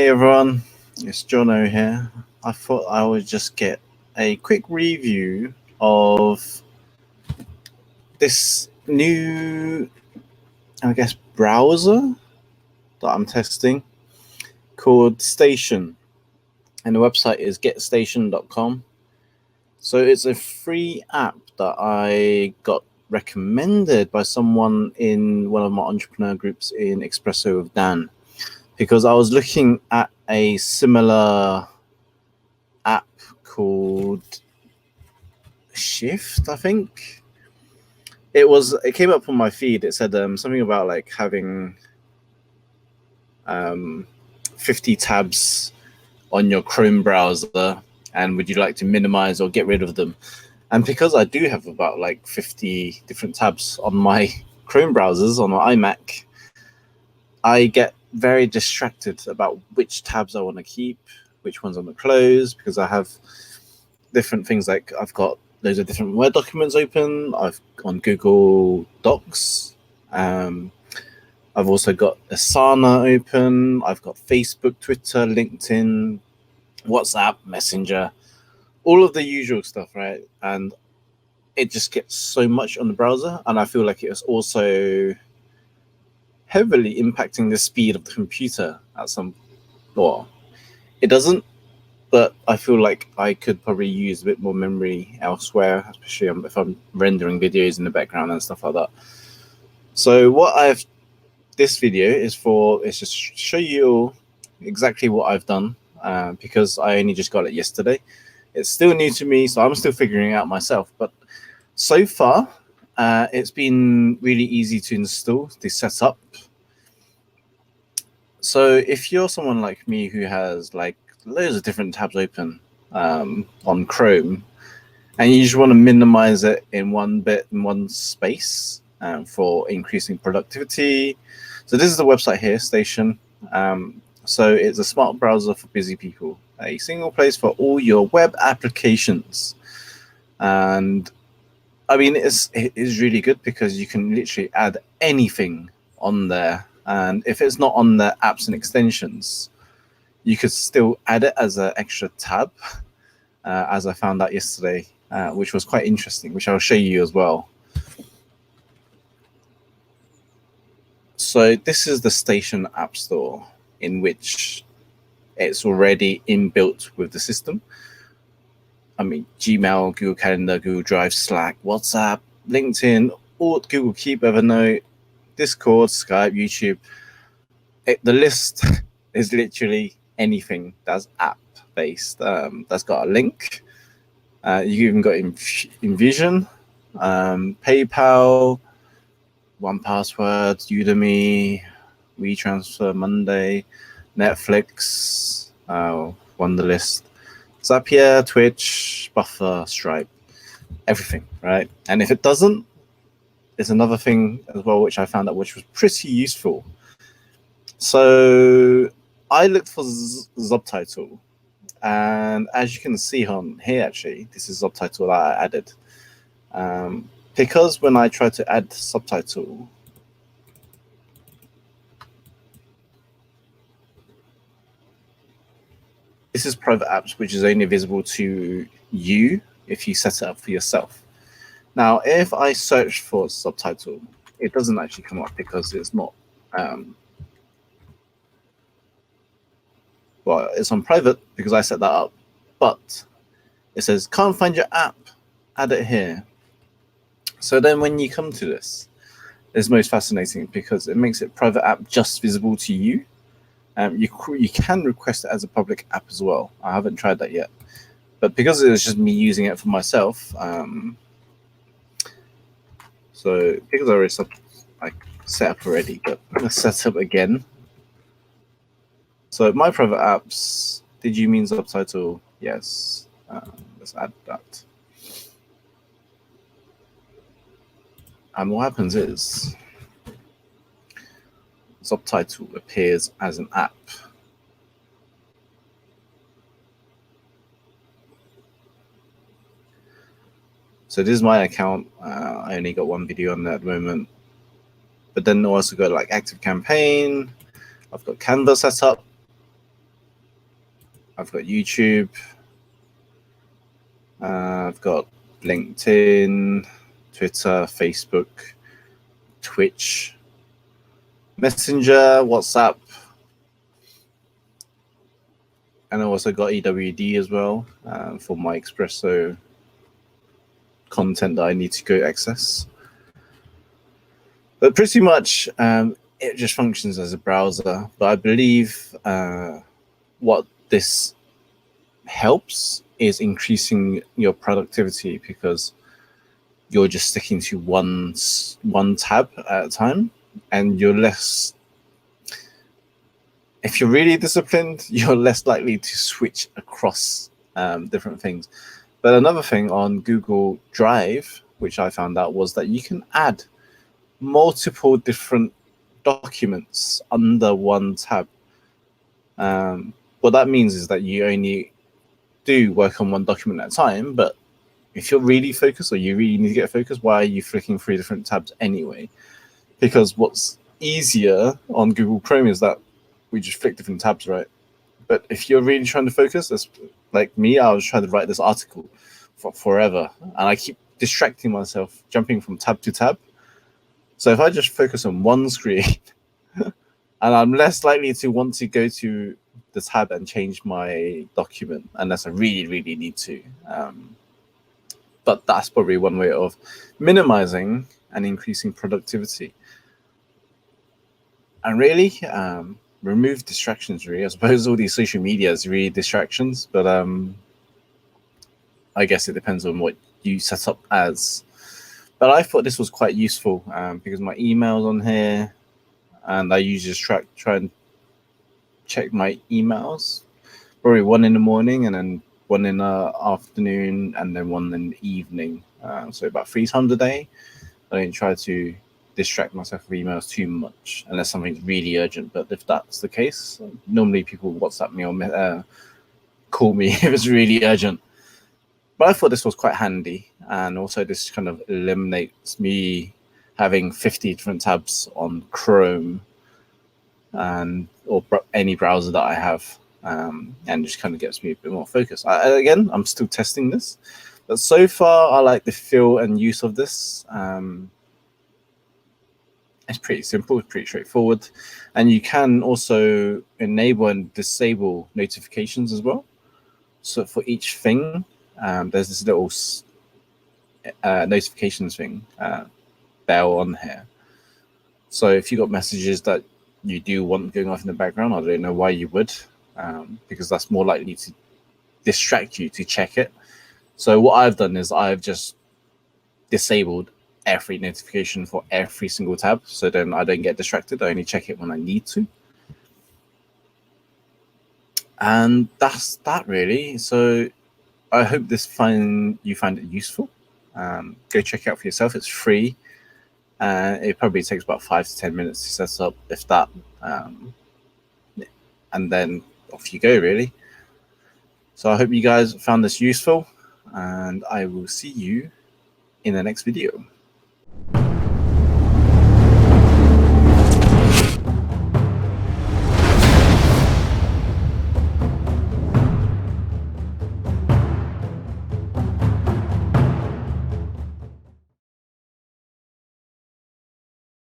everyone, it's Jono here. I thought I would just get a quick review of this new, browser that I'm testing called Station, and the website is getstation.com. So it's a free app that I got recommended by someone in one of my entrepreneur groups in Espresso with Dan, because I was looking at a similar app called Shift, I think. It came up on my feed. It said something about like having 50 tabs on your Chrome browser, and would you like to minimize or get rid of them? And because I do have about like 50 different tabs on my Chrome browsers on my iMac, I get very distracted about which tabs I want to keep, which ones I want to close, because I have different things. Like I've got loads of different Word documents open. I've on Google Docs. I've also got Asana open. I've got Facebook, Twitter, LinkedIn, WhatsApp, Messenger, all of the usual stuff, right? And it just gets so much on the browser, and I feel like it is also heavily impacting the speed of the computer at some. Well, it doesn't, but I feel like I could probably use a bit more memory elsewhere, especially if I'm rendering videos in the background and stuff like that. So this video is just show you exactly what I've done, because I only just got it yesterday. It's still new to me, so I'm still figuring it out myself. But so far, it's been really easy to install, to set up. So if you're someone like me who has like loads of different tabs open on Chrome, and you just want to minimize it in one space for increasing productivity. So this is the website here, Station. So it's a smart browser for busy people, a single place for all your web applications. And I mean, it is really good because you can literally add anything on there. And if it's not on the apps and extensions, you could still add it as an extra tab, as I found out yesterday, which was quite interesting, which I'll show you as well. So this is the Station App Store, in which it's already inbuilt with the system. I mean, Gmail, Google Calendar, Google Drive, Slack, WhatsApp, LinkedIn, all Google Keep, Evernote, Discord, Skype, YouTube. The list is literally anything that's app-based. That's got a link. You even got InVision, PayPal, 1Password, Udemy, WeTransfer, Monday, Netflix, Wunderlist, Zapier, Twitch, Buffer, Stripe, everything, right? And if it doesn't, there's another thing as well which I found out which was pretty useful. So I looked for subtitle, and as you can see on here, actually, this is subtitle that I added. Because when I try to add subtitle, this is private apps, which is only visible to you if you set it up for yourself. Now, if I search for subtitle, it doesn't actually come up because it's not, well, it's on private because I set that up, but it says, can't find your app, add it here. So then when you come to this, it's most fascinating because it makes it private app just visible to you. You can request it as a public app as well. I haven't tried that yet, but because it was just me using it for myself, so because I already set up already, but let's set up again. So my private apps, did you mean subtitle? Yes. Let's add that. And what happens is subtitle appears as an app. So this is my account. I only got one video on there at the moment. But then I also got like Active Campaign. I've got Canva set up. I've got YouTube. I've got LinkedIn, Twitter, Facebook, Twitch, Messenger, WhatsApp, and I also got EWD as well for my Espresso content that I need to go access. But pretty much it just functions as a browser. But I believe what this helps is increasing your productivity, because you're just sticking to one tab at a time, and you're less, if you're really disciplined, you're less likely to switch across different things. But another thing on Google Drive, which I found out, was that you can add multiple different documents under one tab. What that means is that you only do work on one document at a time, but if you're really focused, or you really need to get focused, why are you flicking through different tabs anyway? Because what's easier on Google Chrome is that we just flick different tabs, right? But if you're really trying to focus, that's like me, I was trying to write this article for forever, and I keep distracting myself, jumping from tab to tab. So if I just focus on one screen, and I'm less likely to want to go to the tab and change my document unless I really, really need to. But that's probably one way of minimizing and increasing productivity. And really, remove distractions, really. I suppose all these social media is really distractions, but I guess it depends on what you set up as. But I thought this was quite useful because my email's on here, and I usually just try and check my emails, probably one in the morning, and then one in the afternoon, and then one in the evening. So about 3 times a day. I don't try to distract myself with emails too much unless something's really urgent. But if that's the case, normally people WhatsApp me or call me if it's really urgent. But I thought this was quite handy, and also this kind of eliminates me having 50 different tabs on Chrome or any browser that I have, and just kind of gets me a bit more focused. Again, I'm still testing this, but so far I like the feel and use of this. It's pretty simple, it's pretty straightforward, and you can also enable and disable notifications as well. So for each thing, there's this little notifications thing, bell on here. So if you got messages that you do want going off in the background, I don't know why you would, because that's more likely to distract you to check it. So what I've done is I've just disabled every notification for every single tab, so then I don't get distracted. I only check it when I need to. And that's that, really. So I hope you find it useful. Go check it out for yourself. It's free. It probably takes about 5 to 10 minutes to set up, if that. And then off you go, really. So I hope you guys found this useful, and I will see you in the next video.